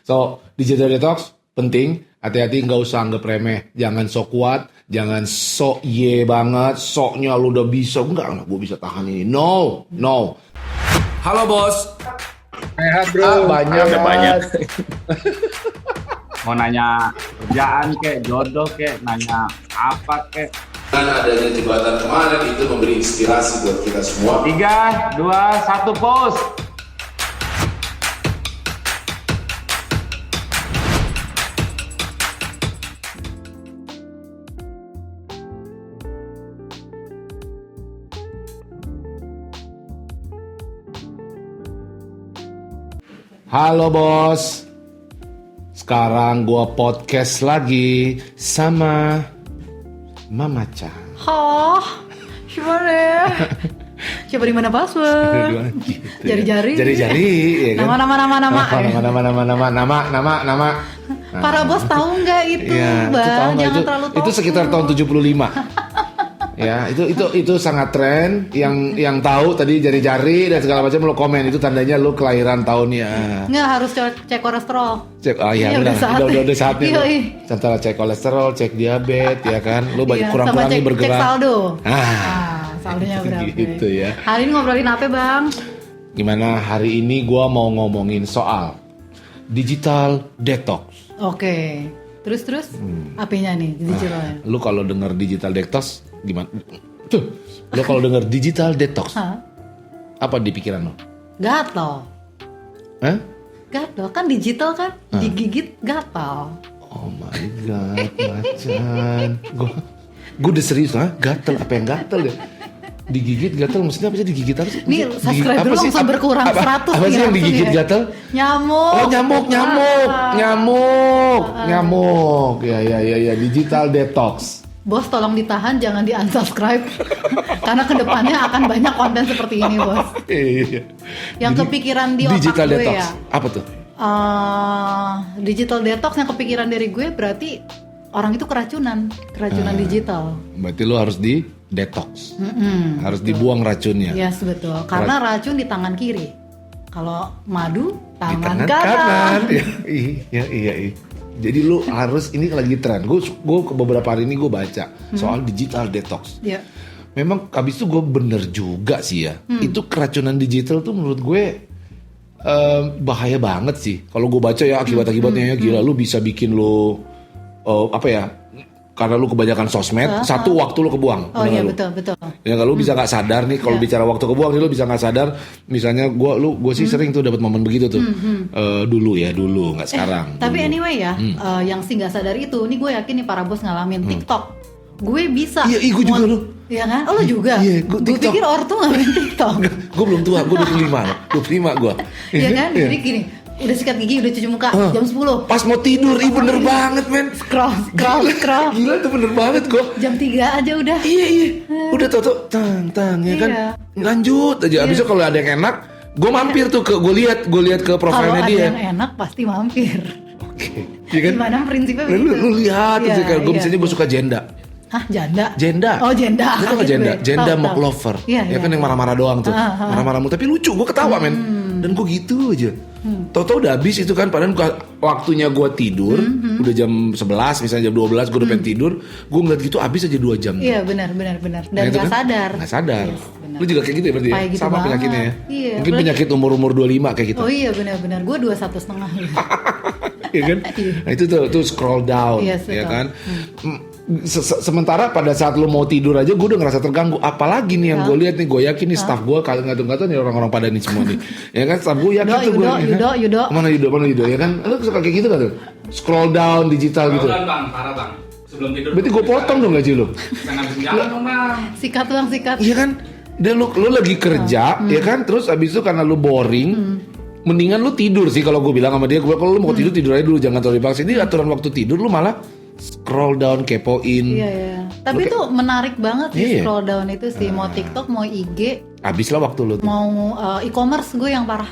So, digital detox penting. Hati-hati, nggak usah anggap remeh. Jangan sok kuat, jangan sok banget. Soknya lu udah bisa. Enggak, gue bisa tahan ini. No. Halo bos. Sehat bro. Banyak. Mau nanya kerjaan kek, jodoh kek, nanya apa kek. Dengan adanya jembatan kemarin itu memberi inspirasi buat kita semua. 3, 2, 1, pause. Halo bos. Sekarang gua podcast lagi sama Mama Chan. Hah, gimana? Coba di mana password? Jari-jari. Ya kan? Nama. Para bos tahu nggak itu, Ya, Bang? Jangan terlalu tahu. itu sekitar tahun 75. Ya, itu sangat tren. Yang tahu tadi jari-jari dan segala macam lo komen, itu tandanya lo kelahiran tahunnya. Nggak harus cek kolesterol. Cek, iya Iya, udah saatnya. Iya. Antara cek kolesterol, cek diabetes, ya kan. Lo banyak kurang-kurangi sama bergerak. cek saldo. Saldonya berapa? Gitu ya. Hari ini ngobrolin apa, Bang? Gimana hari ini gua mau ngomongin soal digital detox. Oke. Terus apanya nih digitalnya? Lu kalau denger digital detox gimana? Tuh, lu kalau denger digital detox, apa di pikiran lo? Gatal. Hah? Gatal kan digital kan? Digigit gatal. Oh my god, Macan. Gue udah serius gatel, apa yang gatel ya? Digigit gatel, maksudnya apa sih digigit apa sih? Nih subscriber lu langsung berkurang 100 apa sih yang digigit gatel? Nyamuk. Oh nyamuk. Ya, digital detox. Bos tolong ditahan, jangan di-unsubscribe. Karena kedepannya akan banyak konten seperti ini, bos. Iya. Yang kepikiran di otak digital gue detox. ya. Apa tuh? Digital detox yang kepikiran dari gue berarti orang itu keracunan digital. Berarti lo harus di detox. Harus dibuang racunnya. Yes, betul. Karena racun di tangan kiri. Kalau madu Di tangan kanan. Iya. Jadi lu harus, ini lagi tren. Gue beberapa hari ini gue baca soal digital detox. Iya. Memang abis itu gue bener juga sih ya. Itu keracunan digital tuh menurut gue bahaya banget sih. Kalau gue baca ya akibat-akibatnya ya gila. Lu bisa bikin lu karena lu kebanyakan sosmed, satu waktu lu kebuang. Oh iya, betul. Ya kalau lu bisa nggak sadar nih, kalau bicara waktu kebuang nih lu bisa nggak sadar. Misalnya gue sih sering tuh dapat momen begitu tuh. Dulu nggak sekarang. Tapi dulu. anyway ya, yang sih nggak sadar itu, ini gue yakin nih para bos ngalamin TikTok. Gue bisa. Iya, gue juga lu. Iya kan? Oh, lu juga? Iya, gue pikir ortu ngalamin TikTok. Gue belum tua, gue 25 gue. Iya kan? Jadi gini, udah sikat gigi, udah cuci muka, jam 10. Pas mau tidur, bener banget men. Scroll. Gila tuh bener banget gue. Jam 3 aja udah. Iya. Udah tau tang ya kan. Lanjut aja. Abis itu kalau ada yang enak, gue mampir tuh ke gue lihat ke profilnya dia. Kalau ada yang enak pasti mampir. Oke. Iya kan? Gimana prinsipnya begitu? Lu lihat tuh kan. Gue misalnya gue suka janda. Hah, janda? Oh jenda. Lu tau gak jenda? Jenda McLover. Iya. Kan yang marah-marah doang tuh. Marah-marah mulu. Tapi lucu, gue ketawa men. Dan gue gitu aja. Tau-tau udah habis itu kan. Padahal waktunya gue tidur. Udah jam 11 misalnya jam 12 gue udah pengen tidur. Gue ngeliat gitu habis aja 2 jam. Iya benar. Dan gak sadar. Gak sadar. Yes, lu juga kayak gitu ya berarti ya? Gitu sama banget. penyakitnya ya? Iya, mungkin penyakit umur 25 kayak gitu. Oh iya benar. Gue 21,5. Iya kan? Nah itu tuh scroll down, yes, ya kan? Sementara pada saat lu mau tidur aja gue udah ngerasa terganggu. Apalagi nih yang gue lihat nih, gue yakin nih staff gue kalau nggak tahu nih orang-orang pada nih semua nih, ya kan? Staff gue yakin tuh gue. Yudo. Mana Yudo, ya kan? Lu suka kayak gitu kan tuh? Scroll down digital gitu. Bang, parah bang. Sebelum tidur. Berarti gue potong dong gaji lu. Jangan jalan dong bang. Sikat. Iya kan? Dan lu lagi kerja, ya kan? Terus abis itu karena lu boring. Mendingan lu tidur sih kalau gue bilang sama dia. Kalau lu mau tidur aja dulu, jangan terlalu dipaksa. Ini aturan waktu tidur lu malah scroll down, kepoin. Iya. Tapi itu menarik banget sih scroll down itu sih. Mau TikTok, mau IG. Habis lah waktu lu. Mau e-commerce gue yang parah.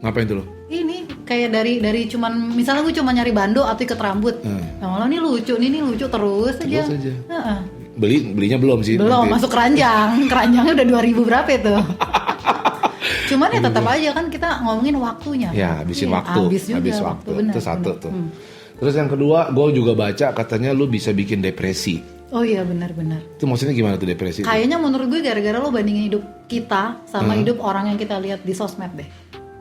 Ngapain tuh lu? Ini kayak dari cuman misalnya gue cuma nyari bando atau ikat rambut. Nah, malah ini lucu terus aja. Belinya belum sih. Belum, masuk keranjang. Keranjangnya udah 2.000 berapa itu? Cuman ya tetap aja kan kita ngomongin waktunya. Ya, habisin waktu. Habis waktu. Benar, Itu satu benar. tuh. Terus yang kedua, gue juga baca katanya lu bisa bikin depresi. Oh iya benar-benar. Itu maksudnya gimana tuh depresi? Kayaknya menurut gue gara-gara lo bandingin hidup kita sama hidup orang yang kita lihat di sosmed deh.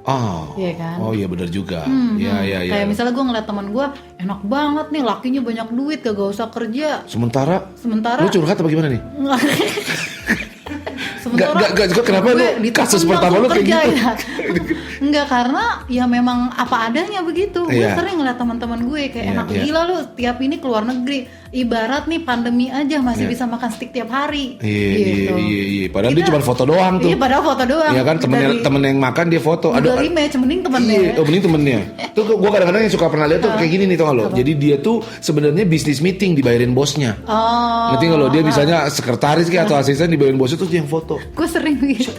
Oh, Iya kan? Oh iya benar juga. Iya. Kayak misalnya gue ngeliat teman gue enak banget nih, lakinya banyak duit, gak usah kerja. Sementara Sementara lu curhat apa gimana nih? Sementara Enggak, kenapa lu gue kasus ditekan pertama lu kayak kerja, gitu? ya. Enggak, karena ya memang apa adanya begitu. Gue Iya. sering ngeliat teman-teman gue kayak enak Iya. gila lu tiap ini keluar negeri. Ibarat nih pandemi aja masih Iya. bisa makan steak tiap hari. Iya. Padahal dia Kita- cuma foto doang tuh. Iya, padahal foto doang. Iya kan temen yang makan dia foto. Dari match mending temennya. Iya, mending temennya. Tuh gue kadang-kadang yang suka pernah lihat tuh kayak gini nih tau gak lo. Jadi dia tuh sebenarnya bisnis meeting dibayarin bosnya. Oh. Ngerti gak lo? Dia misalnya sekretaris kayak atau asisten dibayarin bosnya tuh dia yang foto. Gue sering begitu.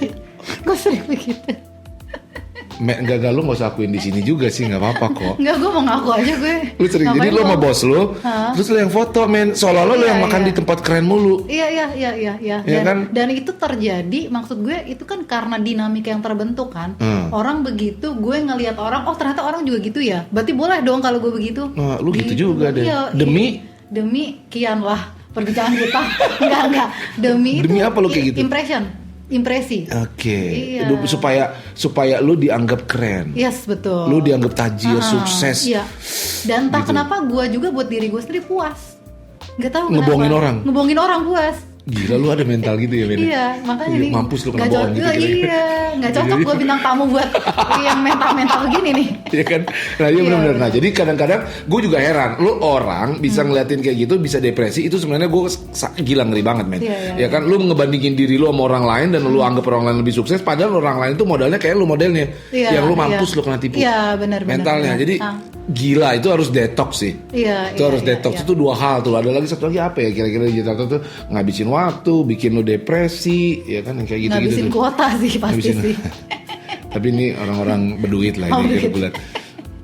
Enggak lu gak usah akuin di sini juga sih, nggak apa-apa kok. Enggak, gue mau ngaku aja gue. Lu sering jadi lu sama bos lu, terus lu yang foto men, seolah-olah lu Iya, yang makan iya. di tempat keren mulu. Iya. Iya Dan, kan? dan itu terjadi, maksud gue itu kan karena dinamika yang terbentuk kan. Orang begitu, gue ngelihat orang, oh ternyata orang juga gitu ya. Berarti boleh dong kalau gue begitu. Nah, lu gitu juga deh. Iya, Demi kian lah perbincangan kita. Enggak. Demi apa lu kayak gitu? Impresi. Oke. Iya. Supaya lu dianggap keren. Yes, betul. Lu dianggap tajir, sukses. Iya. Dan entah Gitu. kenapa gue juga buat diri gue sendiri puas. Gak tahu Ngebohongin kenapa. orang? Ngebohongin orang puas. Gila lu ada mental gitu ya, Men? Iya, makanya Iya, nih. mampus lu kena nggak bohong cocok- gitu kira-kira. Iya, nggak cocok gue bintang tamu buat yang mental gini nih. Iya kan? Nah iya Iya, benar-benar. Nah benar. jadi kadang-kadang gue juga heran, lu orang bisa ngeliatin kayak gitu, bisa depresi, itu sebenarnya gue gila ngeri banget men. Iya. Ya kan, lu ngebandingin diri lu sama orang lain dan lu anggap orang lain lebih sukses, padahal orang lain tuh modalnya kayak lu modelnya, Iya, yang lu mampus iya. lu kena tipu. Iya, benar. Mentalnya, jadi gila itu harus detox sih. Iya, Itu iya, harus iya, detox. iya. Itu dua hal tuh. Ada lagi satu lagi apa ya kira-kira digital tuh ngabisin waktu, bikin lu depresi, ya kan yang kayak gitu-gitu ngabisin tuh. kuota sih pasti Ngabisin. sih. Tapi ini orang-orang berduit lah Oh, ini berduit. bulan.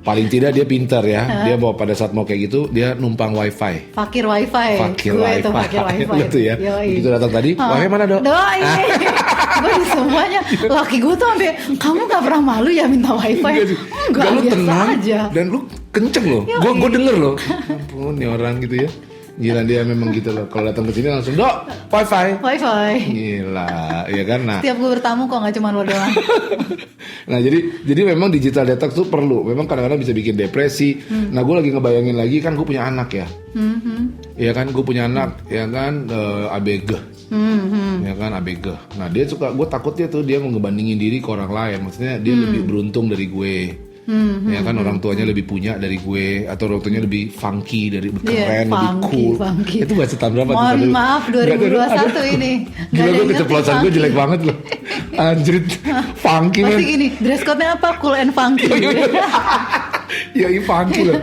Paling tidak dia pintar ya. Dia mau pada saat mau kayak gitu dia numpang wifi. Fakir wifi. Fakir Gue wifi. itu fakir wifi. Lu tuh ya. Yoi. Begitu datang tadi, wifi mana dok? Doi. Gue di semuanya laki gue tuh sampai kamu gak pernah malu ya minta wifi? Enggak, lu biasa tenang aja. dan lu kenceng loh. Gue denger loh. Ampun nih orang gitu ya. Gila dia memang gitu loh. Kalau datang ke sini langsung dok wifi. Wifi. Gila, ya kan? Nah, Tiap gue bertamu kok nggak cuma lo doang. nah jadi memang digital detox tuh perlu. Memang kadang-kadang bisa bikin depresi. Nah gue lagi ngebayangin lagi kan gue punya anak ya. Ya kan gue punya anak ya kan ABG. Ya kan ABG. Nah dia suka, gue takutnya tuh dia mau ngebandingin diri ke orang lain. Maksudnya dia lebih beruntung dari gue. Ya kan orang tuanya lebih punya dari gue, atau orang tuanya lebih funky, dari keren, lebih cool. funky. Itu bahasa tahun berapa? Mohon tuh? maaf, Nggak ada, 2021 ini. Nggak Gila ada gue yang keceplosan ngerti gue jelek funky. banget loh. Anjrit, funky Pasti men. gini, dress code-nya apa? Cool and funky. Ya ini funky loh.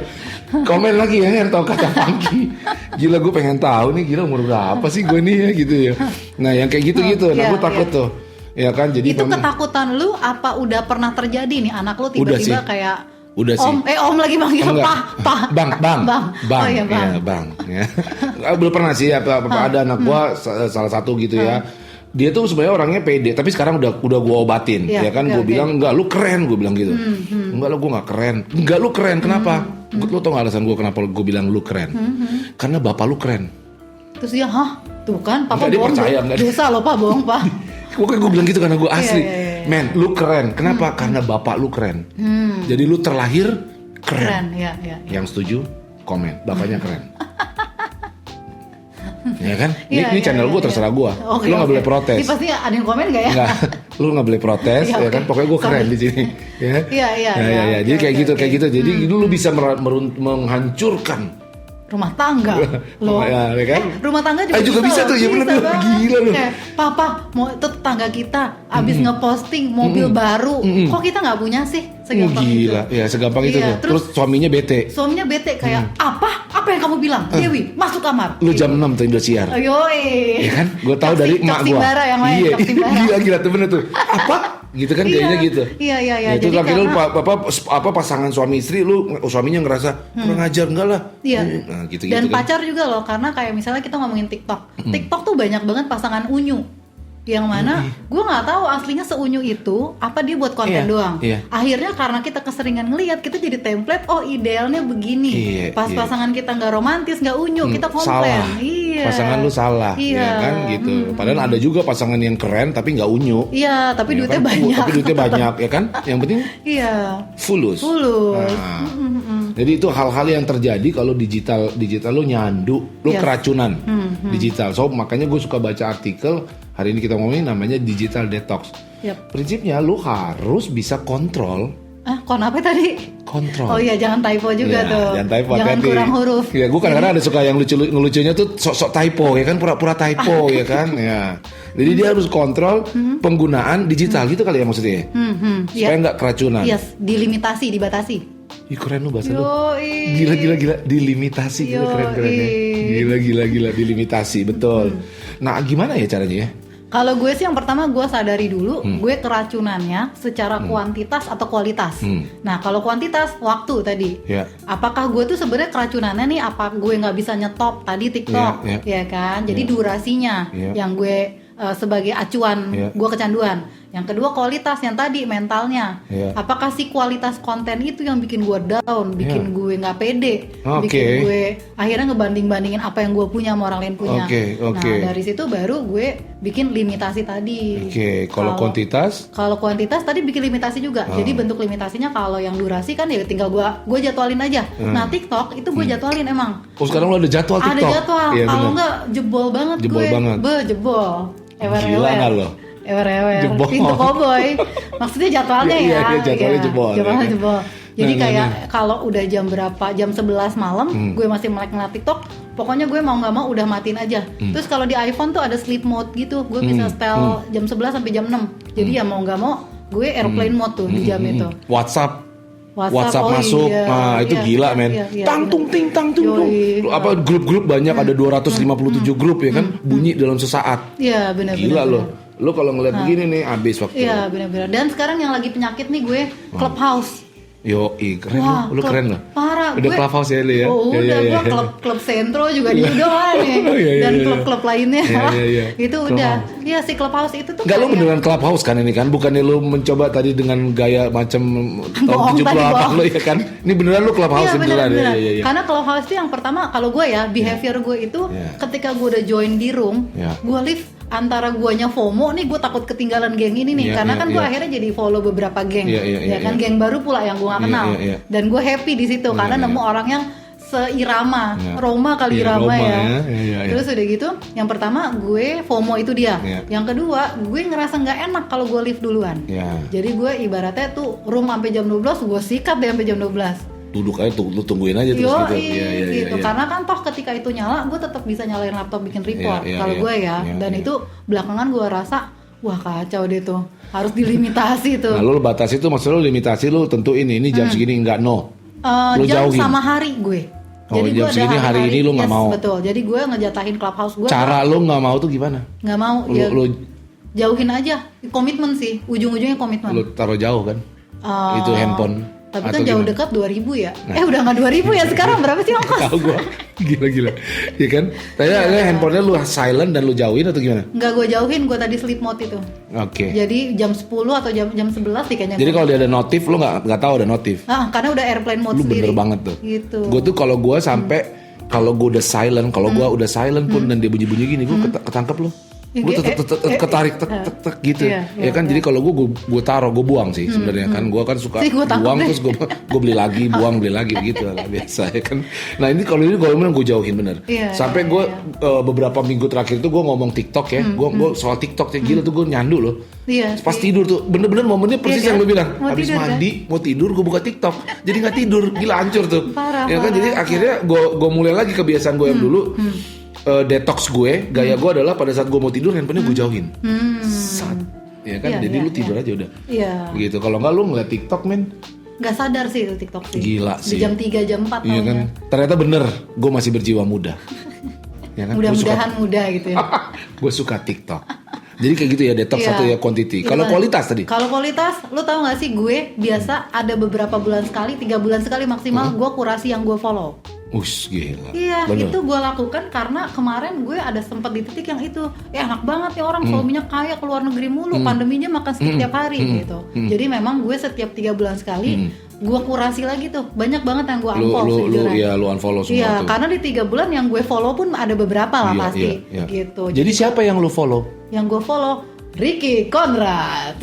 Komen lagi ya yang tahu kata funky. Gila gue pengen tahu nih, gila umur berapa sih gue nih ya gitu ya. Nah yang kayak gitu-gitu, nah Iya, gue takut iya. tuh. Ya kan jadi Itu memang- ketakutan lu apa udah pernah terjadi nih anak lu Udah tiba-tiba sih. kayak Udah sih. om lagi manggil Oh, enggak. pah. Bang. Oh iya bang. Ya, bang. Ya. Belum pernah sih apa ada anak gua salah satu gitu ya. Dia tuh sebenarnya orangnya pede, tapi sekarang udah gua obatin. Iya, Ya kan iya, gua oke. bilang enggak lu keren, gua bilang gitu. Enggak lu gua enggak keren. Enggak lu keren, kenapa? Lu tau gak alasan gua kenapa gua bilang lu keren? Karena bapak lu keren. Terus dia, hah? Tuh kan, papa Enggak, dia bohong. percaya, enggak. Dosa lo pak, bohong pak. Gue bilang gitu karena gue asli. Iya. Men, lu keren. Kenapa? Karena bapak lu keren. Jadi lu terlahir keren. Keren, ya. Yang setuju komen, bapaknya keren. Ya kan? Iya, Ini channel gue terserah gue. Oke, Lu nggak oke. boleh protes. Ini pasti ada yang komen gak ya? Nggak, lu nggak boleh protes, Iya, ya oke. kan? Pokoknya gue keren Sorry. di sini. Ya. Iya. Jadi Oke, kayak oke, gitu, oke. kayak gitu. Jadi lu bisa menghancurkan. Rumah tangga lo. Ya, ya kan? Rumah tangga juga, Juga bisa loh. tuh, ya bener tuh. banget. Gila lu. Kayak, papa mau itu tetangga kita abis ngeposting mobil baru, kok kita nggak punya sih? Segampang Gila, itu. ya segampang itu Iya, tuh. Terus suaminya bete. Suaminya bete kayak apa yang kamu bilang? Dewi masuk kamar. Lu jam 6 tuh Indosiar. Ayo, Ya kan? Gue tahu dari emak gue. Bara yang lain, Iya, Cok Simbara. gila tuh bener tuh. Apa? Gitu kan kayaknya gitu. Iya. Ya, itu Jadi lagi lu karena- apa pasangan suami istri lu suaminya ngerasa kurang ajar enggak lah. Iya. Nah, gitu Dan kan. pacar juga loh, karena kayak misalnya kita ngomongin TikTok. TikTok tuh banyak banget pasangan unyu. yang mana gue nggak tahu aslinya seunyu itu apa dia buat konten doang. Akhirnya karena kita keseringan ngelihat, kita jadi template. Oh idealnya begini. Pas pasangan kita nggak romantis, nggak unyu, kita komplain. Pasangan lu salah, ya kan gitu. Padahal ada juga pasangan yang keren tapi nggak unyu. Iya, tapi ya duitnya kan? banyak. Tapi duitnya banyak, ya kan? Yang penting fulus. Nah, jadi itu hal-hal yang terjadi kalau digital lu nyandu, lu keracunan digital. So makanya gue suka baca artikel. Hari ini kita ngomongin namanya digital detox. Prinsipnya lu harus bisa kontrol. Kenapa tadi? Kontrol. Oh iya, jangan typo juga tuh. Jangan typo, jangan hati-hati. Kurang huruf. Ya, gue kadang-kadang ada suka yang ngelucunya tuh sok-sok typo, ya kan, pura-pura typo, ya kan, ya. Jadi dia harus kontrol penggunaan digital gitu kali ya maksudnya. Supaya nggak keracunan. Yes, dilimitasi, dibatasi. Ih, keren lu bahasa lu. Gila. Dilimitasi, keren ya. Gila, dilimitasi, betul. Nah, gimana ya caranya ya? Kalau gue sih yang pertama gue sadari dulu gue keracunannya secara kuantitas atau kualitas. Nah kalau kuantitas waktu tadi, apakah gue tuh sebenarnya keracunannya nih apa gue nggak bisa nyetop tadi TikTok, ya kan? Jadi durasinya yang gue sebagai acuan gue kecanduan. Yang kedua kualitas yang tadi mentalnya. Apakah si kualitas konten itu yang bikin gue down, bikin gue nggak pede, bikin gue akhirnya ngebanding-bandingin apa yang gue punya sama orang lain punya. Nah dari situ baru gue bikin limitasi tadi. Kalau kuantitas? Kalau kuantitas tadi bikin limitasi juga. Jadi bentuk limitasinya kalau yang durasi kan ya tinggal gue jadwalin aja. Nah TikTok itu gue jadwalin emang. Oh sekarang lo ada jadwal TikTok? Ada jadwal. Kalau nggak jebol banget gue. Jebol. Gila nggak lo? Ewer-ewer, pintu koboi. Maksudnya jadwalnya jadwalnya jebol. Jadwalnya jebol. Jadi kayak kalau udah jam berapa, jam 11 malam, gue masih melek ngeliat TikTok, pokoknya gue mau nggak mau udah matiin aja. Terus kalau di iPhone tuh ada sleep mode gitu, gue bisa setel jam 11 sampai jam 6. Jadi ya mau nggak mau, gue airplane mode tuh di jam itu. WhatsApp masuk, nah itu gila men. Tang tung ting. Apa grup-grup banyak, ada 257 grup ya kan, bunyi dalam sesaat. Iya benar. Gila lo kalau ngeliat begini nih habis waktu. Iya benar. Dan sekarang yang lagi penyakit nih gue Clubhouse. Keren lo, keren lo. Parah. Udah Clubhouse ya lo ya. Udah gue klub sentro juga di udah nih. Dan klub-klub lainnya. Itu udah. Iya si Clubhouse itu tuh. Enggak lo beneran Clubhouse kan ini kan, bukannya lo mencoba tadi dengan gaya macam tahun 70-an lo ya kan. Ini beneran lo Clubhouse beneran. Iya. Karena Clubhouse itu yang pertama kalau gue ya behavior gue itu ketika gue udah join di room, gue live antara guanya FOMO nih, gue takut ketinggalan geng ini nih, karena kan gue akhirnya jadi follow beberapa geng, geng baru pula yang gue gak kenal, dan gue happy di situ karena nemu orang yang seirama, Roma kali irama ya. Terus udah gitu, yang pertama gue FOMO itu dia, yang kedua gue ngerasa nggak enak kalau gue live duluan, jadi gue ibaratnya tuh room sampai jam 12 gue sikat deh sampai jam 12. Duduk aja lu tungguin aja terus gitu. Gitu. Karena kan toh ketika itu nyala, gue tetap bisa nyalain laptop bikin report kalau gue ya. Dan itu belakangan gue rasa wah kacau deh tuh, harus dilimitasi tuh. Nah lu batasi tuh, maksud lu limitasi lu tentuin ini jam segini enggak lu jam jauhin. Sama hari gue. Jadi jam segini hari ini lu nggak mau. Betul. Jadi gue ngejatahin Clubhouse gue. Cara lu nggak mau tuh gimana? Nggak mau. Lu jauhin aja. Komitmen sih. Ujung-ujungnya komitmen. Lu taruh jauh kan? Itu handphone. Tapi kan jauh dekat 2000 ya. Udah nggak 2000 ya sekarang, berapa sih ongkos? Tahu gua. Gila. Iya kan? Tanya handphonenya lu silent dan lu jauhin atau gimana? Nggak, gue jauhin, gue tadi sleep mode itu. Jadi jam 10 atau jam 11 sih kayaknya. Jadi kalau dia ada notif, lu nggak tahu ada notif. Karena udah airplane mode lu sendiri. Lu bener banget tuh. Gitu. Gue tuh kalau gue sampai kalau gue udah silent, pun dan dia bunyi-bunyi gini, gue ketangkep loh. Gue ketarik tek gitu ya kan. Jadi kalau gue taruh, gue buang sih sebenarnya kan. Gue kan suka buang terus gue beli lagi, buang beli lagi begitu lah biasa ya kan. Nah ini kalau memang gue jauhin bener. Sampai gue beberapa minggu terakhir itu gue ngomong TikTok ya. Gue soal TikTok ya gila tuh, gue nyandu loh. Pas tidur tuh bener-bener momennya persis yang lu bilang. Habis mandi mau tidur gue buka TikTok, jadi nggak tidur, gila hancur tuh. Ya kan, jadi akhirnya gue mulai lagi kebiasaan gue yang dulu. Detox gue, gaya gue adalah pada saat gue mau tidur handphonenya gue jauhin. Ya kan, jadi lu tidur aja udah. Gitu. Kalau nggak lu ngeliat TikTok men. Nggak sadar sih itu TikTok sih. Gila sih. Di jam 3 jam 4 iya kan. Ternyata bener, gue masih berjiwa muda. Ya kan? Mudah-mudahan muda gitu ya. Gue suka TikTok. Jadi kayak gitu ya, detox satu ya quantity. Kalau kualitas tadi? Kalau kualitas, lu tahu nggak sih gue biasa ada beberapa bulan sekali, 3 bulan sekali maksimal gue kurasi yang gue follow. Gila. Iya, bener. itu gue lakukan karena kemarin gue ada sempat di titik yang itu, enak banget ya orang suaminya kaya keluar negeri mulu, pandeminya makan steak tiap hari gitu. Jadi memang gue setiap 3 bulan sekali gue kurasi lagi tuh, banyak banget yang gue unfollow. Lu unfollow semua iya, tuh. karena di 3 bulan yang gue follow pun ada beberapa lah pasti. Gitu. Jadi siapa yang lu follow? Yang gue follow Ricky Conrad.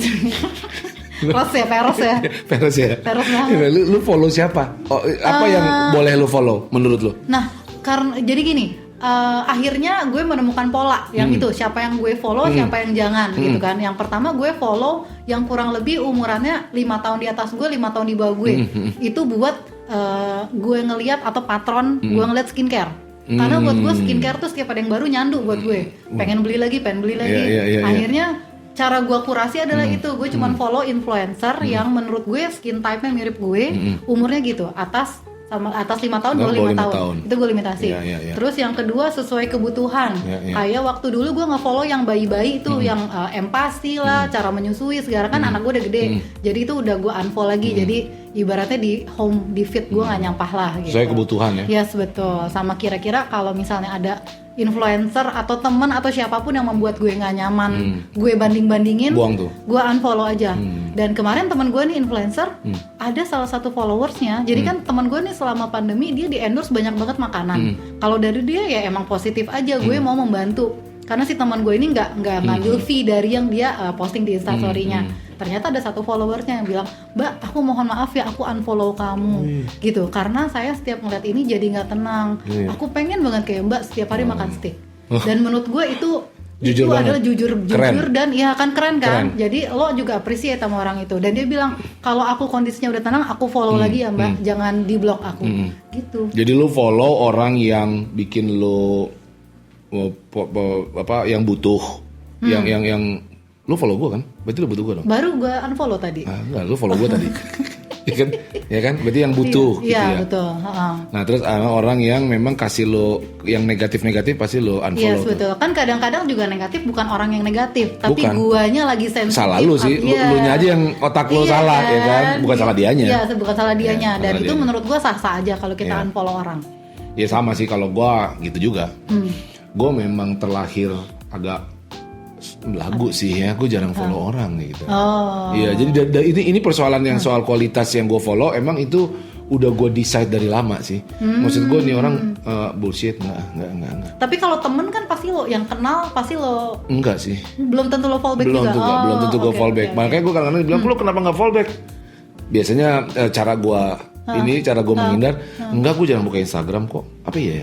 Peros ya. Peros ya. Peros banget. Lu follow siapa? Apa yang boleh lu follow menurut lu? Nah, karena jadi gini, akhirnya gue menemukan pola yang itu, siapa yang gue follow, siapa yang jangan gitu kan. Yang pertama gue follow yang kurang lebih umurannya 5 tahun di atas gue, 5 tahun di bawah gue. Itu buat gue ngelihat atau patron gue ngeliat skincare. Karena buat gue skincare tuh setiap ada yang baru nyandu buat gue. Pengen beli lagi. Akhirnya cara gue kurasi adalah itu, gue cuman follow influencer yang menurut gue skin type-nya mirip gue, umurnya gitu, atas 5 tahun, bawah 5 tahun. Itu gue limitasi. Terus yang kedua sesuai kebutuhan. Kayak waktu dulu gue nge-follow yang bayi-bayi itu, yang empati lah, cara menyusui segala kan anak gue udah gede. Jadi itu udah gue unfollow lagi. Jadi ibaratnya di feed gue nggak nyampah lah gitu. Sesuai kebutuhan ya. Yes, betul. Sama kira-kira kalau misalnya ada influencer atau teman atau siapapun yang membuat gue nggak nyaman, gue banding-bandingin, buang tuh, gue unfollow aja. Dan kemarin teman gue nih influencer, ada salah satu followersnya, jadi kan teman gue nih selama pandemi dia di endorse banyak banget makanan. Kalau dari dia ya emang positif aja, gue mau membantu. Karena si teman gue ini nggak ngambil fee dari yang dia posting di Instastory-nya. Ternyata ada satu followersnya yang bilang, Mbak, aku mohon maaf ya, aku unfollow kamu, gitu. Karena saya setiap ngeliat ini jadi nggak tenang. Aku pengen banget kayak Mbak setiap hari makan steak. Dan menurut gue itu adalah jujur dan ya kan keren kan. Jadi lo juga appreciate sama orang itu. Dan dia bilang, kalau aku kondisinya udah tenang, aku follow lagi ya Mbak, jangan di block aku. Gitu. Jadi lo follow orang yang bikin lo yang butuh, yang lu follow gue kan? Berarti lu butuh gue dong? Baru gue unfollow tadi. Enggak, lu follow gue tadi. Ya kan? Berarti yang butuh gitu ya? Iya, betul. Nah, terus orang yang memang kasih lo yang negatif-negatif pasti lo unfollow. Yes, betul. Kan kadang-kadang juga negatif bukan orang yang negatif, tapi guanya lagi sensitif. Salah lu sih, lu nya aja yang otak lu salah, kan? Ya kan? Bukan salah dianya. Iya, bukan salah dianya. Dan itu menurut gue sah-sah aja kalau kita unfollow orang. Ya sama sih, kalau gue gitu juga. Gue memang terlahir agak lagu sih ya, gue jarang follow orang gitu. Iya, jadi ini persoalan yang soal kualitas yang gue follow, emang itu udah gue decide dari lama sih. Maksud gue nih orang bullshit, enggak. Tapi kalau temen kan pasti lo yang kenal pasti lo. Enggak sih. Belum tentu lo fallback juga. Belum tentu gue fallback. Makanya gue kadang-kadang bilang, lo kenapa nggak fallback? Biasanya cara gue menghindar, enggak, gue jarang buka Instagram kok. Apa ya?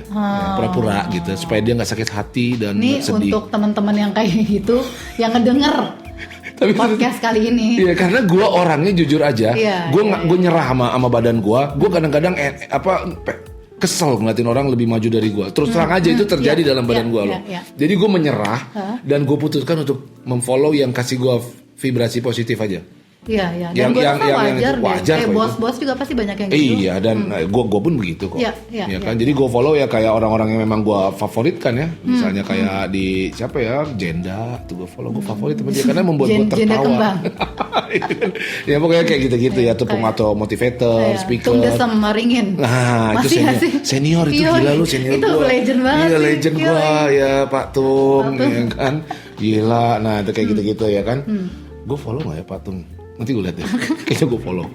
Pura-pura gitu, supaya dia nggak sakit hati dan nggak sedih. Ini untuk teman-teman yang kayak gitu, yang ngedenger podcast kali ini. Iya, karena gue orangnya jujur aja, gue nyerah sama badan gue. Gue kadang-kadang kesel ngeliatin orang lebih maju dari gue. Terus terang aja itu terjadi dalam badan gue loh. Jadi gue menyerah dan gue putuskan untuk memfollow yang kasih gue vibrasi positif aja. Iya. Dan gue rasa wajar deh. Bos-bos juga pasti banyak yang gitu. Iya, dan gue pun begitu kok. Iya kan. Jadi gue follow ya kayak orang-orang yang memang gue favoritkan ya. Misalnya kayak di siapa ya, Jenda, tuh gue follow, gue favorit sama dia karena membuat gue tertawa. Jenda Kembang. Ya pokoknya kayak gitu-gitu ya, tepung atau motivator, speaker. Tung Desem Maringin. Nah, itu senior itu gila lu, senior gue. Itu legend banget. Iya, legend gue ya Pak Tung, ya kan. Gila. Nah, itu kayak gitu-gitu ya kan. Gue follow nggak ya Pak Tung? Nanti gue lihat deh, kayaknya gue follow,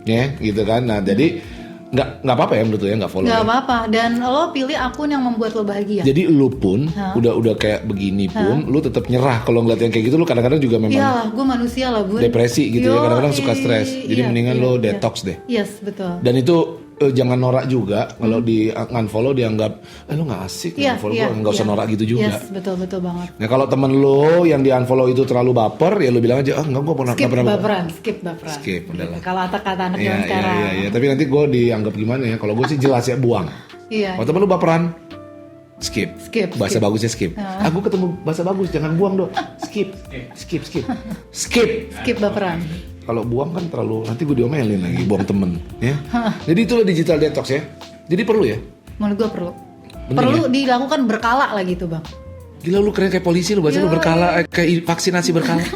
ya gitu kan. Nah jadi nggak apa-apa ya menurut lo ya, nggak follow. Nggak apa-apa, dan lo pilih akun yang membuat lo bahagia. Jadi lo pun udah kayak begini pun, lo tetap nyerah kalau ngeliat yang kayak gitu. Lo kadang-kadang juga memang. Iyalah, gue manusia lah Bun. Depresi gitu ya, kadang-kadang suka stres. Jadi mendingan lo detox deh. Yes, betul. Dan itu jangan norak juga kalau di unfollow dianggap lo nggak asik unfollow gue, nggak usah norak gitu juga. Yes, betul banget. Nah kalau temen lo yang di unfollow itu terlalu baper, ya lo bilang aja enggak, gue pernah skip baperan. Skip udahlah. Kalau kata anak zaman sekarang. Iya. Tapi nanti gue dianggap gimana ya? Kalau gue sih jelas ya, buang. Iya. Kalau temen lo baperan, skip. Bahasa bagusnya skip. Aku ketemu bahasa bagus, jangan buang dong. Skip baperan. Kalau buang kan terlalu, nanti gue diomelin lagi, buang temen ya. Jadi itulah digital detox ya. Jadi perlu ya? Menurut gue perlu. Perlu dilakukan berkala lah gitu bang. Gila lu keren kayak polisi lu, bahasa lu berkala, kayak vaksinasi berkala.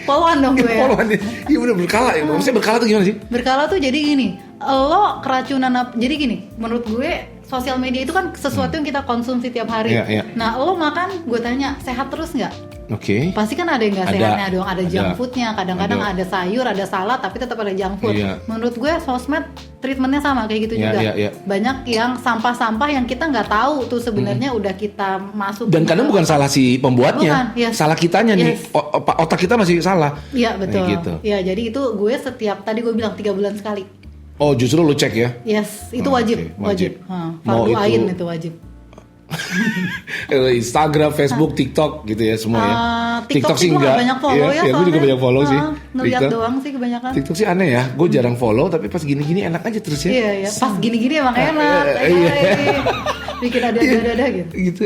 Poluan dong gue ya. Poluan ya. Iya bener berkala ya. Maksudnya berkala tuh gimana sih? Berkala tuh jadi gini, lo keracunan jadi gini, menurut gue sosial media itu kan sesuatu yang kita konsumsi tiap hari. Nah, lo makan, gue tanya sehat terus nggak? Oke. Pasti kan ada yang nggak sehatnya dong, ada junk foodnya, kadang-kadang ada sayur, ada salad, tapi tetap ada junk food. Menurut gue sosmed treatmentnya sama kayak gitu juga. Banyak yang sampah-sampah yang kita nggak tahu tuh sebenarnya udah kita masuk. Dan kadang bukan salah si pembuatnya, salah kitanya nih, otak kita masih salah. Iya betul. Gitu. Ya jadi itu gue setiap tadi gue bilang 3 bulan sekali. Oh justru lu cek ya? Yes, itu wajib. Fardu ain itu wajib. Instagram, Facebook, TikTok gitu ya semua ya. TikTok sih enggak banyak follow ya. Gue juga banyak follow sih. Ngeliat doang sih kebanyakan. TikTok sih aneh ya. Gue jarang follow tapi pas gini-gini enak aja terus ya. Iya. Pas gini-gini emang enak. Bikin ada gitu. Gitu.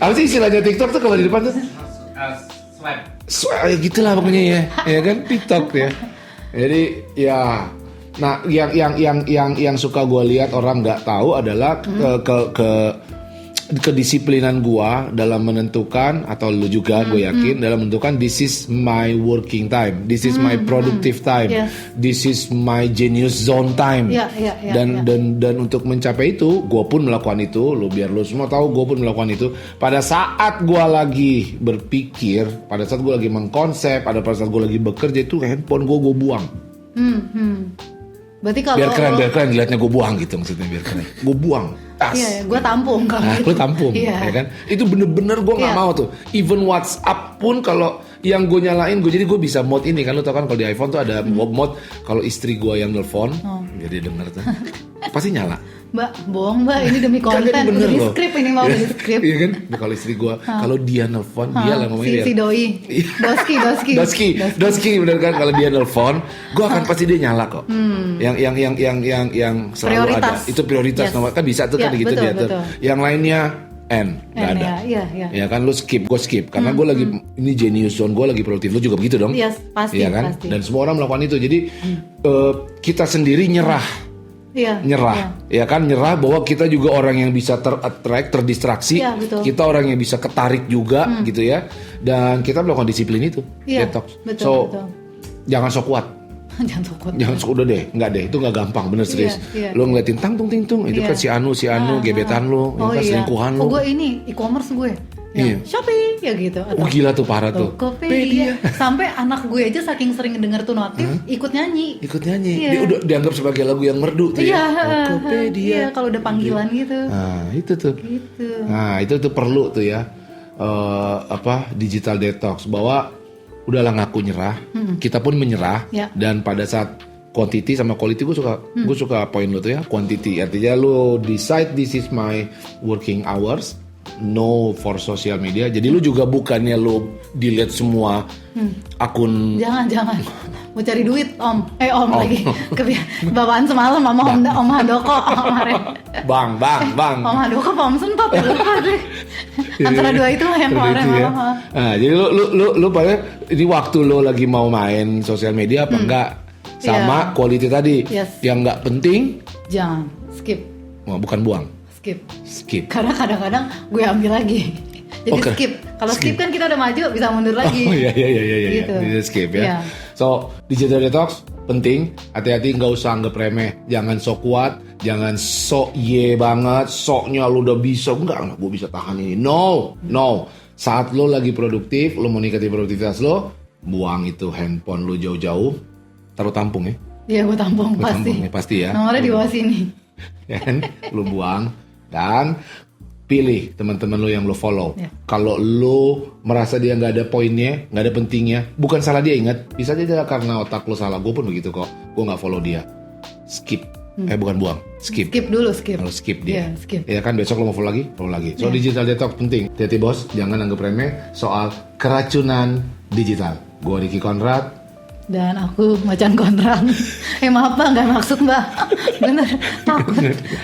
Apa sih istilahnya TikTok tuh kalau di depan tuh? Swipe. Gitulah pokoknya ya. Ya kan TikTok ya. Jadi ya. Nah, yang suka gue lihat orang nggak tahu adalah kedisiplinan gue dalam menentukan, atau lu juga gue yakin dalam menentukan this is my working time, this is my productive time, this is my genius zone time. Dan untuk mencapai itu, gue pun melakukan itu. Biar lu semua tahu, gue pun melakukan itu. Pada saat gue lagi berpikir, pada saat gue lagi mengkonsep, pada saat gue lagi bekerja, itu handphone gue buang. Berarti kalau biar keren dilihatnya gue buang gitu, maksudnya biar keren. Gue buang. Iya, gue tampung kan. Nah, lu tampung, ya kan? Itu bener-bener gue nggak mau tuh. Even WhatsApp pun kalau yang gue nyalain, jadi gue bisa mode ini kan, lu tau kan kalau di iPhone tuh ada mode kalau istri gue yang nelfon, jadi denger tuh, pasti nyala. Mbak, bohong mbak, ini demi konten, udah di script ini mau di script. Iya kan? Nah, kalau istri gue, kalau dia nelfon, dia lah ngomongnya si doi, Doski, bener kan? Kalau dia nelfon, gue akan pasti dia nyala kok. Yang selalu prioritas. Ada, itu prioritas nomor kan bisa tuh kan gitu diatur. Yang lainnya nggak ada. Ya kan, lu skip, gue skip karena gue lagi ini genius zone, gue lagi produktif. Lu juga begitu dong? Yes, pasti. Iya kan? Pasti. Dan semua orang melakukan itu. Jadi kita sendiri nyerah. Ya kan, nyerah bahwa kita juga orang yang bisa ter-attract, terdistraksi. Kita orang yang bisa ketarik juga gitu ya. Dan kita melakukan disiplin itu, detox. Betul. Jangan sok kuat. Jangan sok udah deh, enggak deh, itu enggak gampang, bener serius. Lo ngeliatin ting-tung, itu kan si Anu, gebetan lo, kan selingkuhan lo. Gue ini e-commerce gue. Shopee ya gitu. Atau gila tuh, parah tuh. Tokopedia. Sampai anak gue aja saking sering denger tuh notif, ikut nyanyi. Dia udah dianggap sebagai lagu yang merdu tuh ya. Tokopedia. Iya, kalau udah panggilan gitu. Nah, itu tuh. Gitu. Nah, itu tuh perlu tuh ya. Digital detox, bahwa udahlah ngaku nyerah, kita pun menyerah. Dan pada saat quantity sama quality, gue suka poin lo tuh ya. Quantity artinya lo decide this is my working hours. No for social media. Jadi lu juga bukannya lu delete semua akun. Jangan. Mau cari duit om lagi. Bawaan semalam sama om Handoko kemarin. Bang. Om Handoko apa om Sentot ya, lupa deh. Antara dua itu yang kemarin ya. Nah, jadi lu pada ini waktu lu lagi mau main sosial media apa enggak, sama quality tadi yang enggak penting, jangan skip. Bukan buang. Skip. Karena kadang-kadang gue ambil lagi. Jadi skip. Kalau skip kan kita udah maju, bisa mundur lagi. Iya. Gitu. Jadi skip ya. So, digital detox penting. Hati-hati, nggak usah anggap remeh. Jangan sok kuat, jangan sok banget. Soknya lu udah bisa, enggak gue bisa tahan ini. No. Saat lo lagi produktif, lo mau ningkatin produktivitas lo, buang itu handphone lo jauh-jauh. Taruh tampung ya. Iya, gue tampung pasti ya. Nomornya di bawah sini. Ya kan, lo buang. Dan pilih teman-teman lo yang lo follow. Kalau lo merasa dia nggak ada poinnya, nggak ada pentingnya, bukan salah dia, ingat, bisa aja karena otak lo salah. Gue pun begitu kok. Gue nggak follow dia. Skip. Bukan buang. Skip dulu. Kalau skip dia. Ya kan, besok lo mau follow lagi. So digital detox penting. Hati-hati bos, jangan anggap remeh soal keracunan digital. Gue Ricky Conrad. Dan aku Macan Konran. Maaf mbak, nggak maksud mbak. Bener, takut.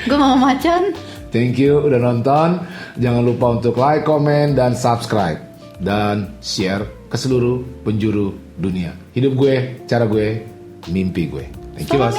Gue mau Macan. Thank you udah nonton. Jangan lupa untuk like, komen, dan subscribe. Dan share ke seluruh penjuru dunia. Hidup gue, cara gue, mimpi gue. Thank you, Bos.